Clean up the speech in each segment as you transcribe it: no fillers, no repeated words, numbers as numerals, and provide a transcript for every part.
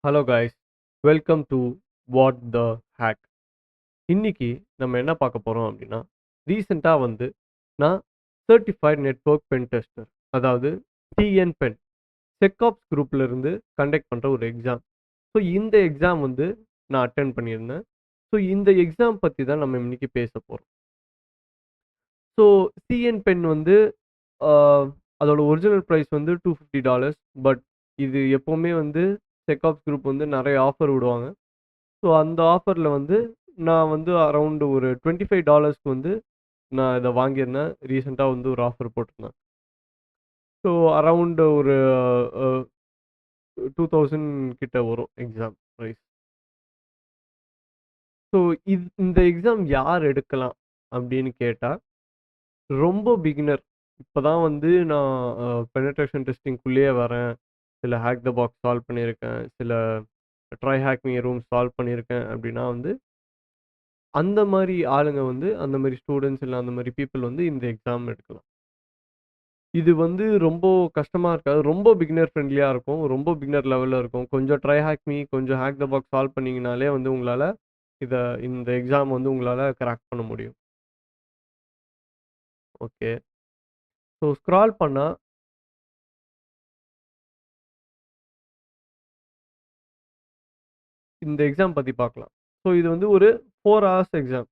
Hello guys, welcome to what the hack. இன்னைக்கு நம்ம என்ன பார்க்க போறோம் அப்படின்னா, ரீசெண்டாக நான் சர்டிஃபைட் நெட்வொர்க் பென் டெஸ்டர், அதாவது சிஎன் பென், செக்ஆப்ஸ் குரூப்ல இருந்து கண்டக்ட் பண்ற ஒரு எக்ஸாம். ஸோ இந்த எக்ஸாம் நான் அட்டென்ட் பண்ணியிருந்தேன். ஸோ இந்த எக்ஸாம் பற்றி தான் நம்ம இன்னைக்கு பேச போறோம். ஸோ சிஎன் பென் ஆஹ், அதோட ஒரிஜினல் ப்ரைஸ் $250. பட் இது எப்போவுமே செக்ஆப்ஸ் குரூப் நிறைய ஆஃபர் விடுவாங்க. ஸோ அந்த ஆஃபரில் நான் அரௌண்ட் ஒரு $25 நான் இதை வாங்கியிருந்தேன். ரீசெண்டாக ஒரு ஆஃபர் போட்டிருந்தேன். ஸோ அரௌண்ட் ஒரு 2000 கிட்ட வரும் எக்ஸாம் ப்ரைஸ். ஸோ இந்த எக்ஸாம் யார் எடுக்கலாம் அப்படின்னு கேட்டால், ரொம்ப பிகினர், இப்போ தான் நான் பெனட்ரேஷன் டெஸ்டிங்குள்ளேயே வரேன், சில ஹேக் த பாக்ஸ் சால்வ் பண்ணியிருக்கேன், சில try hack me room solve பண்ணியிருக்கேன் அப்படின்னா அந்த மாரி ஆளுங்க அந்த மாரி ஸ்டூடண்ட்ஸ் இல்ல அந்த மாரி பீப்பிள் இந்த எக்ஸாம் எடுக்கலாம். இது ரொம்ப கஷ்டமா இருக்காது. ரொம்ப பிகினர் ஃப்ரெண்ட்லியா இருக்கும். ரொம்ப பிகினர் லெவல்ல இருக்கும். கொஞ்சம் ட்ரை ஹேக் மீ, கொஞ்சம் ஹேக் த பாக்ஸ் சால்வ் பண்ணீங்கனாலே உங்களால இத இந்த எக்ஸாம் உங்களால கிராக் பண்ண முடியும். ஓகே. ஸோ ஸ்க்ரால் பண்ணா இந்த எக்ஸாம் பத்தி பார்க்கலாம். ஸோ இது ஒரு 4 ஹவர்ஸ் எக்ஸாம்.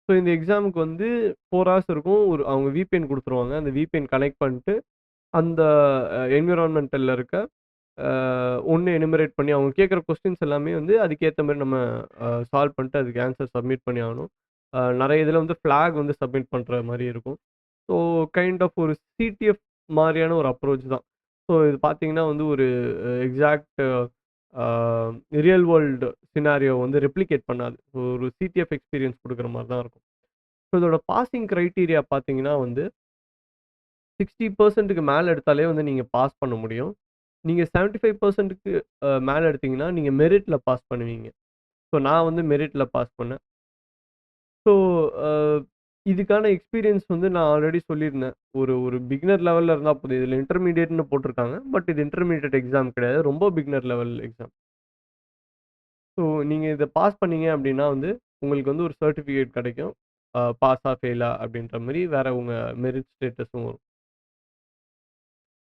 ஸோ இந்த எக்ஸாமுக்கு 4 ஹவர்ஸ் இருக்கும். அவங்க விபிஎன் குடுத்துருவாங்க. அந்த விபிஎன் கனெக்ட் பண்ணிட்டு அந்த என்விரான்மென்டல்ல இருக்க ஒண்ணு எனுமரேட் பண்ணி அவங்க கேட்குற கொஸ்டின்ஸ் எல்லாமே அதுக்கேத்த மாரி நம்ம சால்வ் பண்ணிட்டு அதுக்கு ஆன்சர் சப்மிட் பண்ணி ஆகணும். நெறைய இதில ஃபிளாக் சப்மிட் பண்ற மாரி இருக்கும். ஸோ கைண்ட் ஆஃப் ஒரு சிடிஎஃப் மாரியான ஒரு அப்ரோச் தான். ஸோ இது பார்த்தீங்கன்னா ஒரு எக்ஸாக்ட் அ ரியல் வேர்ல்டு சினாரியோ ரெப்ளிகேட் பண்ணாது. ஒரு சிடிஎஃப் எக்ஸ்பீரியன்ஸ் குடுக்குற மாரி தான் இருக்கும். ஸோ இதோட பாசிங் கிரைட்டீரியா பார்த்தீங்கன்னா 60%க்கு மேல எடுத்தாலே நீங்க பாஸ் பண்ண முடியும். நீங்க 75%க்கு மேல எடுத்தீங்கன்னா, நீங்க மெரிட்ல பாஸ் பண்ணுவீங்க. ஸோ நான் மெரிட்ல பாஸ் பண்ணேன். ஸோ அ இதுக்கான எக்ஸ்பீரியன்ஸ் நான் ஆல்ரெடி சொல்லியிருந்தேன். ஒரு ஒரு பிகினர் லெவல்ல இருந்தா போதும். இதுல இன்டர்மீடியேட்ன்னு போட்டிருக்காங்க. பட் இது இன்டர்மீடியேட் எக்ஸாம் கிடையாது. ரொம்ப பிகினர் லெவல் எக்ஸாம். ஸோ நீங்க இத பாஸ் பண்ணீங்க அப்டின்னா உங்களுக்கு ஒரு சர்டிஃபிகேட் கிடைக்கும். பாஸா, ஃபெயிலா அப்டின்ற மாரி வேற உங்க மெரிட் ஸ்டேட்டஸும் வரும்.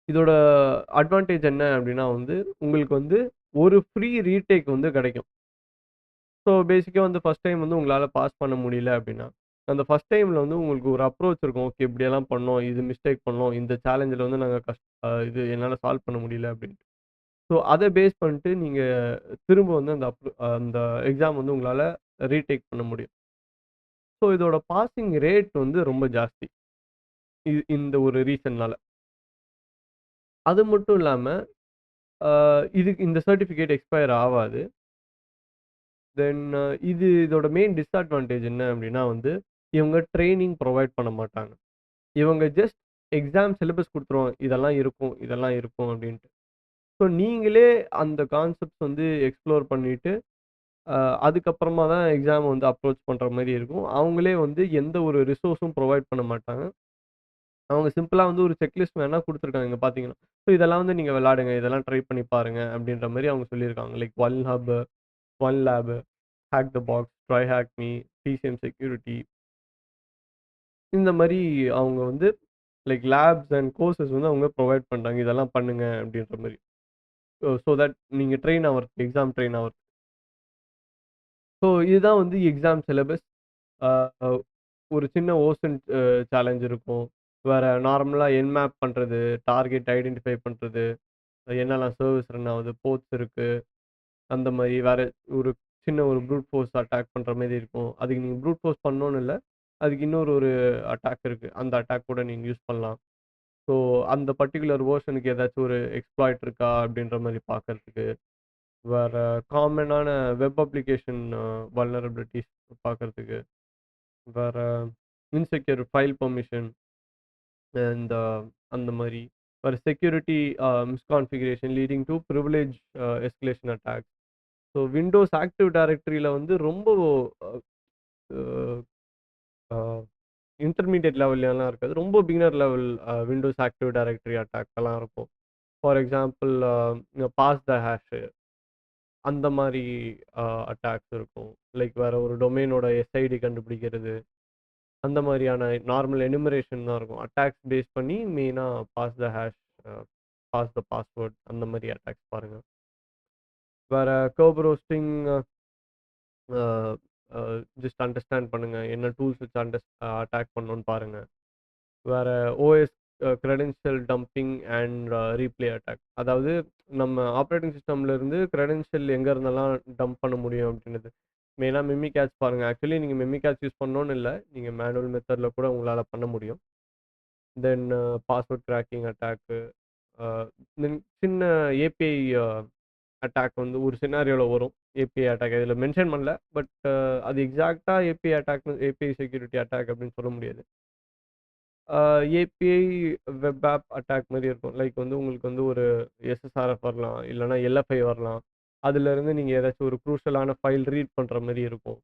இதோட அட்வான்டேஜ் என்ன அப்டின்னா உங்களுக்கு ஒரு ஃப்ரீ ரீடேக் கிடைக்கும். ஸோ பேசிக்கா ஃபர்ஸ்ட் டைம் உங்களால பாஸ் பண்ண முடியல அப்டின்னா, அந்த ஃபர்ஸ்ட் டைம்ல உங்களுக்கு ஒரு அப்ரோச் இருக்கும். ஓகே, இப்படியெல்லாம் பண்ணோம். இது மிஸ்டேக் பண்ணோம். இந்த சேலஞ்சில நாங்க இது என்னால சால்வ் பண்ண முடியல அப்டின்ட்டு. ஸோ அத பேஸ் பண்ணிட்டு நீங்க திரும்ப அந்த எக்ஸாம் உங்களால ரீடேக் பண்ண முடியும். ஸோ இதோட பாசிங் ரேட் ரொம்ப ஜாஸ்தி. இந்த ஒரு ரீசன்னால. அது மட்டும் இல்லாம, அ இதுக்கு இந்த சர்டிஃபிகேட் எக்ஸ்பயர் ஆவாது. தென் இதோட மெயின் டிஸ்அட்வான்டேஜ் என்ன அப்டின்னா இவங்க ட்ரெய்னிங் புரொவைட் பண்ண மாட்டாங்க. இவங்க ஜஸ்ட் எக்ஸாம் சிலபஸ் குடுத்துருவாங்க. இதெல்லாம் இருக்கும், இதெல்லாம் இருக்கும் அப்டின்ட்டு. ஸோ நீங்களே அந்த கான்செப்ட்ஸ் எக்ஸ்ப்ளோர் பண்ணிட்டு, அ அதுக்கப்புறமா தான் எக்ஸாம் அப்ரோச் பண்ற மாரி இருக்கும். அவங்களே எந்த ஒரு ரிசோர்ஸும் புரொவைட் பண்ண மாட்டாங்க. அவங்க சிம்பிளா ஒரு செக்லிஸ்ட் வேணா குடுத்துருக்காங்க இங்க பார்த்தீங்கன்னா. ஸோ இதெல்லாம் நீங்க விளையாடுங்க. இதெல்லாம் ட்ரை பண்ணி பாருங்க அப்டின்ற மாரி அவங்க சொல்லியிருக்காங்க. Like one hub, one lab, hack the box, try hack me, DCM security, இந்த மாரி அவங்க லைக் லேப்ஸ் அண்ட் கோர்சஸ் அவங்க ப்ரொவைட் பண்றாங்க. இதெல்லாம் பண்ணுங்க அப்படின்ற மாரி. ஸோ தட் நீங்க ட்ரெயின் ஆவறதுக்கு, எக்ஸாம் ட்ரெயின் ஆவறதுக்கு. ஸோ இதுதான் எக்ஸாம் சிலபஸ். அ ஒரு சின்ன ஓசன் சேலஞ்ச் இருக்கும். வேற நார்மலா என்மேப் பண்றது, டார்கெட் ஐடென்டிஃபை பண்றது, என்னெல்லாம் சர்வீஸ் ரன் ஆகுது, போர்ட்ஸ் இருக்கு. அந்த மாரி வேற ஒரு சின்ன ஒரு ப்ரூட் ஃபோர்ஸ் அட்டாக் பண்ற மாரி இருக்கும். அதுக்கு நீங்க ப்ரூட் ஃபோர்ஸ் பண்ணணும்னு இல்ல. அதுக்கு இன்னொரு ஒரு அட்டாக் இருக்கு. அந்த அட்டாக் கூட நீங்க யூஸ் பண்ணலாம். ஸோ அந்த பர்ட்டிகுலர் வெர்ஷனுக்கு ஏதாச்சும் ஒரு எக்ஸ்ப்ளாய்ட் இருக்கா அப்படின்ற மாரி பார்க்கறதுக்கு. வேற காமனான வெப் அப்ளிகேஷன் வல்னரபிலிட்டீஸ் பார்க்கறதுக்கு. வேற இன்செக்யூர் ஃபைல் பெர்மிஷன் இந்த அந்த மாரி. வேற security misconfiguration leading to privilege escalation attack. So Windows active டைரக்டரியில ரொம்ப அ அ இன்டர்மீடியேட் லெவல்லலாம் இருக்காது. ரொம்ப beginner level Windows active directory அட்டாக்லாம் இருக்கும். For example pass the hash. அந்த மாரி அட்டாக்ஸ் இருக்கும். லைக் வேற ஒரு டொமைனோட எஸ்ஐடி கண்டுபிடிக்கிறது. அந்த மாரியான நார்மல் எனுமரேஷன் தான் இருக்கும். அட்டாக்ஸ் பேஸ் பண்ணி மெயினா pass the hash, a pass the password அந்த மாரி அட்டாக்ஸ் பாருங்க. வேற kerberoasting, a a just understand பண்ணுங்க. என்ன டூல்ஸ் வச்சு அட்டாக் பண்ணணும்னு பாருங்க. வேற OS credential dumping and replay attack. அதாவது நம்ம ஆப்பரேட்டிங் சிஸ்டம்ல இருந்து கிரெடென்ஷியல் எங்க இருந்தெல்லாம் டம்ப் பண்ண முடியும் அப்படின்றது. மெயினா மிமிகேட்ச் பாருங்க. ஆக்சுவலி நீங்க மிமிகேட்ச் யூஸ் பண்ணணும்னு இல்ல. நீங்க மேனுவல் மெத்தட்ல கூட உங்களால பண்ண முடியும். தென் பாஸ்வேர்ட் கிராக்கிங் அட்டாக்கு, தென் சின்ன ஏபிஐ அட்டாக் வந்து ஒரு சினாரியோல வரும். ஏபிஐ அட்டாக் இதில மென்ஷன் பண்ணல. பட் அது எக்ஸாக்ட்டா ஏபிஐ அட்டாக்னு ஏபிஐ செக்யூரிட்டி அட்டாக் அப்படின்னு சொல்ல முடியாது. ஏபிஐ வெப் ஆப் அட்டாக் மாரி இருக்கும். லைக் வந்து உங்களுக்கு வந்து ஒரு எஸ்எஸ்ஆர்எஃப் வரலாம். இல்லன்னா எல்எஃப்ஐ வரலாம். அதிலருந்து நீங்க ஏதாச்சும் ஒரு க்ரூஷியலான ஃபைல் ரீட் பண்ற மாரி இருக்கும்.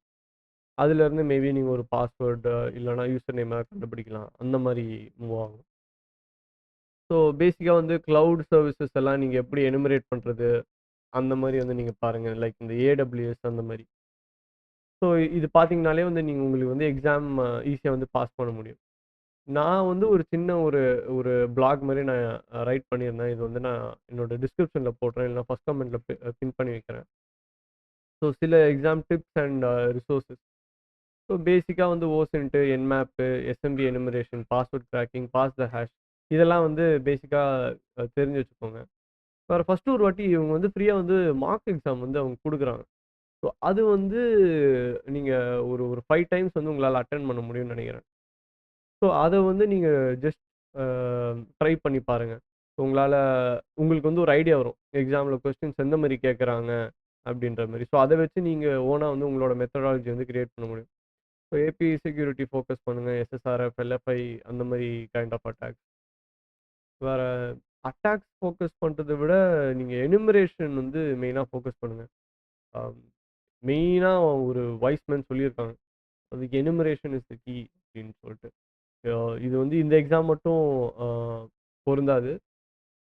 அதிலருந்து மேபி நீங்க ஒரு பாஸ்வேர்ட் இல்லன்னா யூசர் நேம கண்டுபிடிக்கலாம். அந்த மாரி மூவ் ஆகும். ஸோ பேசிக்கா வந்து கிளவுட் சர்விசஸ் எல்லாம் நீங்க எப்படி எனுமரேட் பண்றது? அந்த மாரி வந்து நீங்க பாருங்க. லைக் இந்த ஏடபிள்யூஎஸ் அந்த மாரி. ஸோ இது பார்த்தீங்கனாலே வந்து நீங்க உங்களுக்கு வந்து எக்ஸாம் ஈஸியா வந்து பாஸ் பண்ண முடியும். நான் வந்து ஒரு சின்ன ஒரு ஒரு பிளாக் மாரி நான் ரைட் பண்ணியிருந்தேன். இது வந்து நான் என்னோட டிஸ்கிரிப்ஷன்ல போடுறேன். இல்லன்னா ஃபர்ஸ்ட் கமெண்ட்ல பின் பண்ணி வைக்கிறேன். ஸோ சில exam tips and resources. So basically வந்து OSINT, Nmap, SMB enumeration, password cracking, pass the hash இதெல்லாம் வந்து பேசிக்கா தெரிஞ்சு வச்சுக்கோங்க. வேற ஃபர்ஸ்ட்டு ஒரு வாட்டி இவங்க வந்து ஃப்ரீயா வந்து மார்க் எக்ஸாம் வந்து அவங்க குடுக்குறாங்க. ஸோ அது வந்து நீங்க ஒரு ஒரு 5 டைம்ஸ் வந்து உங்களால அட்டெண்ட் பண்ண முடியும்னு நெனைக்கிறேன். ஸோ அத வந்து நீங்க ஜஸ்ட் அ ட்ரை பண்ணி பாருங்க. உங்களால உங்களுக்கு வந்து ஒரு ஐடியா வரும். எக்ஸாம்ல கொஸ்டின்ஸ் எந்த மாரி கேட்கறாங்க அப்படின்ற மாரி. ஸோ அத வச்சு நீங்க ஓனா வந்து உங்களோட மெத்தடாலஜி வந்து கிரியேட் பண்ண முடியும். ஸோ ஏபி செக்யூரிட்டி ஃபோக்கஸ் பண்ணுங்க. எஸ்எஸ்ஆர்எஃப், எல்எஃப்ஐ அந்த மாரி கைண்ட் ஆஃப் அட்டாக்ஸ். வேற அட்டாக்ஸ் ஃபோக்கஸ் பண்றத விட நீங்க எனுமரேஷன் வந்து மெயினா ஃபோக்கஸ் பண்ணுங்க. அ மெயினா ஒரு வைஸ் மேன் சொல்லியிருக்காங்க. அதுக்கு எனுமரேஷன் இஸ் த கீ அப்படின்னு சொல்லிட்டு. அ இது வந்து இந்த எக்ஸாம் மட்டும் அ பொருந்தாது.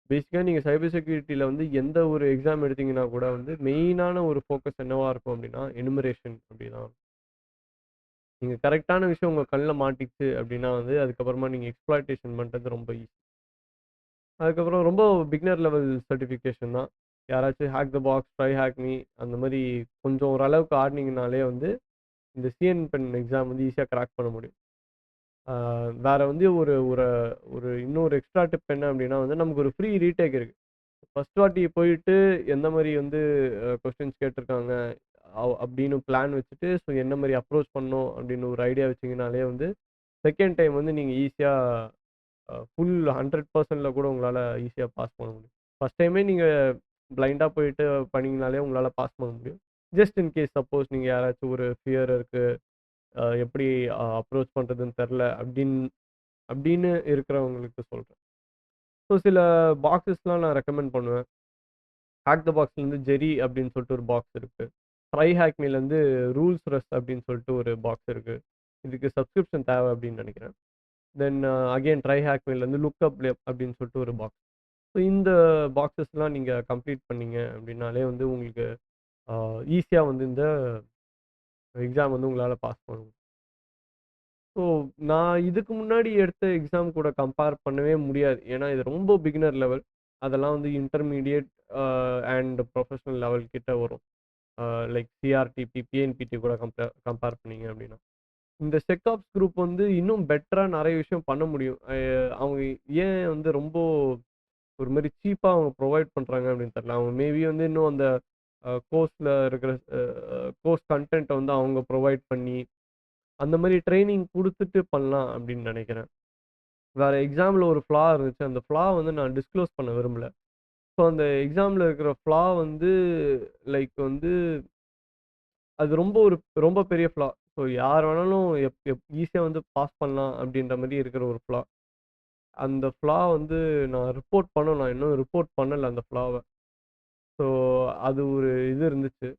பேசிக்கா நீங்க சைபர் செக்யூரிட்டில வந்து எந்த ஒரு எக்ஸாம் எடுத்தீங்கன்னா கூட வந்து மெயினான ஒரு ஃபோக்கஸ் என்னவா இருக்கும் அப்படின்னா, எனுமரேஷன் அப்படிதான். நீங்க கரெக்ட்டான விஷயம் உங்க கண்ல மாட்டிச்சு அப்படின்னா வந்து, அதுக்கப்புறமா நீங்க எக்ஸ்ப்ளாய்டேஷன் பண்றது ரொம்ப ஈஸி. அதுக்கப்புறம் ரொம்ப பிகினர் லெவல் சர்டிஃபிகேஷன் தான். யாராச்சும் hack the box, try hack me அந்த மாரி கொஞ்சம் ஓரளவுக்கு ஆடுனீங்கனாலே வந்து, இந்த சிஎன் பென் எக்ஸாம் வந்து ஈஸியா கிராக் பண்ண முடியும். ஆ வேற வந்து ஒரு ஒரு ஒரு இன்னொரு எக்ஸ்ட்ரா டிப் என்ன அப்டின்னா வந்து, நமக்கு ஒரு ஃப்ரீ ரீடேக் இருக்கு. ஃபர்ஸ்ட் வாட்டி போயிட்டு எந்த மாரி வந்து கொஸ்டின்ஸ் கேட்டுருக்காங்க, அப்டின்னு பிளான் வச்சுட்டு, ஸோ என்ன மாரி அப்ரோச் பண்ணணும் அப்டின்னு ஒரு ஐடியா வச்சீங்கனாலே வந்து, செகண்ட் டைம் வந்து நீங்க ஈஸியா ஃபுல் 100%ல கூட உங்களால ஈஸியா பாஸ் பண்ண முடியும். ஃபர்ஸ்ட் டைமே நீங்க பிளைண்டா போயிட்டு பண்ணீங்கனாலே உங்களால பாஸ் பண்ண முடியும். ஜஸ்ட் இன் கேஸ் சப்போஸ் நீங்க யாராச்சும் ஒரு ஃபியர் இருக்கு, எப்படி அப்ரோச் பண்றதுன்னு தெர்ல அப்படின்னு இருக்கிறவங்களுக்கு சொல்றேன். ஸோ சில பாக்ஸஸ்லாம் நான் ரெக்கமெண்ட் பண்ணுவேன். ஹேக் த பாக்ஸ்லேருந்து ஜெரி அப்படின்னு சொல்லிட்டு ஒரு பாக்ஸ் இருக்கு. ட்ரை ஹேக் மீலேருந்து ரூல்ஸ் ரெஸ் அப்படின்னு சொல்லிட்டு ஒரு பாக்ஸ் இருக்கு. இதுக்கு சப்ஸ்கிரிப்ஷன் தேவை அப்படின்னு நினைக்கிறேன். தென் அகைன் ட்ரை ஹேக் மீலேருந்து லுக் அப் லேப் அப்படின்னு சொல்லிட்டு ஒரு பாக்ஸ். ஸோ இந்த பாக்ஸஸ்லாம் நீங்க கம்ப்ளீட் பண்ணீங்க அப்படின்னாலே வந்து உங்களுக்கு ஈஸியா வந்து இந்த எக்ஸாம் வந்து உங்களால பாஸ் பண்ண முடியும். ஸோ நான் இதுக்கு முன்னாடி எடுத்த எக்ஸாம் கூட கம்பேர் பண்ணவே முடியாது. ஏன்னா இது ரொம்ப பிகினர் லெவல். அதெல்லாம் வந்து இன்டர்மீடியேட் அண்ட் ப்ரொஃபஷனல் லெவல் கிட்ட வரும். லைக் சிஆர்டிபி, பிஎன்பிடி கூட கம்பேர் பண்ணீங்க அப்படின்னா. இந்த செக்காப்ஸ் குரூப் வந்து இன்னும் பெட்டரா நெறைய விஷயம் பண்ண முடியும். அவங்க ஏன் வந்து ரொம்ப ஒரு மாரி சீப்பா அவங்க புரொவைட் பண்றாங்க அப்படின்னு தெரியல. அவங்க மேபி வந்து இன்னும் அந்த கோர்ஸ்ல இருக்கிற கோர்ஸ் கன்டென்ட்ட வந்து அவங்க புரொவைட் பண்ணி, அந்த மாரி ட்ரெய்னிங் குடுத்துட்டு பண்ணலாம் அப்படின்னு நெனைக்கிறேன். வேற எக்ஸாம்ல ஒரு ஃப்ளா இருந்துச்சு. அந்த ஃப்ளா வந்து நான் டிஸ்க்ளோஸ் பண்ண விரும்பல. ஸோ அந்த எக்ஸாம்ல இருக்கிற ஃப்ளா வந்து லைக் வந்து அது ரொம்ப பெரிய ஃப்ளா. ஸோ யார் வேணாலும் எப் எப் ஈஸியா வந்து பாஸ் பண்ணலாம் அப்படின்ற மாரி இருக்கிற ஒரு ஃப்ளா. அந்த ஃப்ளா வந்து நான் ரிப்போர்ட் பண்ணணும். நான் இன்னும் ரிப்போர்ட் பண்ணல அந்த ஃப்ளாவ. ஸோ அது ஒரு இது இருந்துச்சு.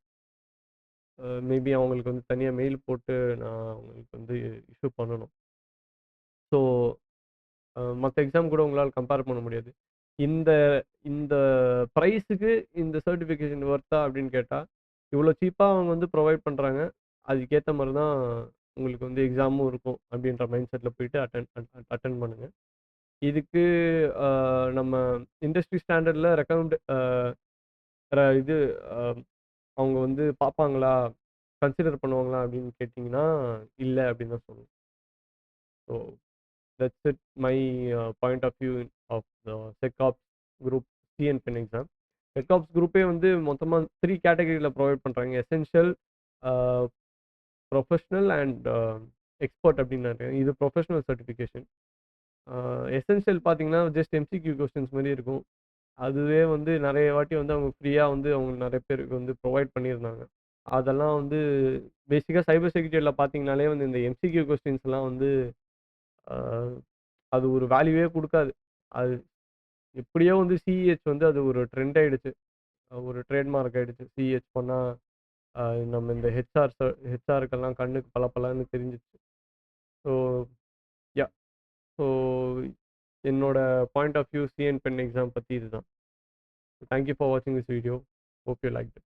மேபி அவங்களுக்கு வந்து தனியா மெயில் போட்டு நான் அவங்களுக்கு வந்து இஷ்யூ பண்ணணும். ஸோ மத்த எக்ஸாம் கூட உங்களால கம்பேர் பண்ண முடியாது. இந்த இந்த பிரைஸுக்கு இந்த சர்டிஃபிகேஷன் வொர்த்தா அப்படின்னு கேட்டா, இவ்வளோ சீப்பா அவங்க வந்து ப்ரொவைட் பண்றாங்க. அதுக்கேத்த மாரி தான் உங்களுக்கு வந்து எக்ஸாமும் இருக்கும். அப்படின்ற மைண்ட் செட்ல போயிட்டு அட்டெண்ட் பண்ணுங்க. இதுக்கு அ நம்ம இண்டஸ்ட்ரி ஸ்டாண்டர்ட்ல ரெக்கமெண்ட் இது அ அவங்க வந்து பார்ப்பாங்களா? கன்சிடர் பண்ணுவாங்களா? அப்படின்னு கேட்டீங்கன்னா, இல்ல அப்படின்னு தான் சொல்லணும். So that's it my point of view of the SecOps group CNPen exam. SecOps குரூப்பே வந்து மொத்தமா 3 கேட்டகரியில ப்ரொவைட் பண்றாங்க. Essential, uh professional and expert அப்படின்னாரு. இது ப்ரொஃபஷனல் சர்டிஃபிகேஷன். எசென்ஷியல் பார்த்தீங்கன்னா, ஜஸ்ட் எம்சிக்யூ கொஸ்டின்ஸ் மாரி இருக்கும். அதுவே வந்து நெறைய வாட்டி வந்து அவங்க ஃப்ரீயா வந்து அவங்க நெறைய பேருக்கு வந்து ப்ரொவைட் பண்ணியிருந்தாங்க. அதெல்லாம் வந்து பேசிக்கா சைபர் செக்யூரிட்டில பார்த்தீங்கனாலே வந்து இந்த எம்சிக்யூ கொஸ்டின்ஸ்லாம் வந்து அ அது ஒரு வேல்யூவே குடுக்காது. அது எப்படியோ வந்து சிஇஹெச் வந்து அது ஒரு ட்ரெண்ட் ஆயிடுச்சு. ஒரு ட்ரேட்மார்க் ஆயிடுச்சு. சிஇஹெச் பண்ணா அ நம்ம இந்த ஹெச்ஆருக்கெல்லாம் கண்ணுக்கு பளபளன்னு தெரிஞ்சுச்சு. So yeah! ஸோ என்னோட point of view CN pen exam பத்தி இதுதான். தேங்க் யூ ஃபார் வாட்சிங் this video. Hope you liked it.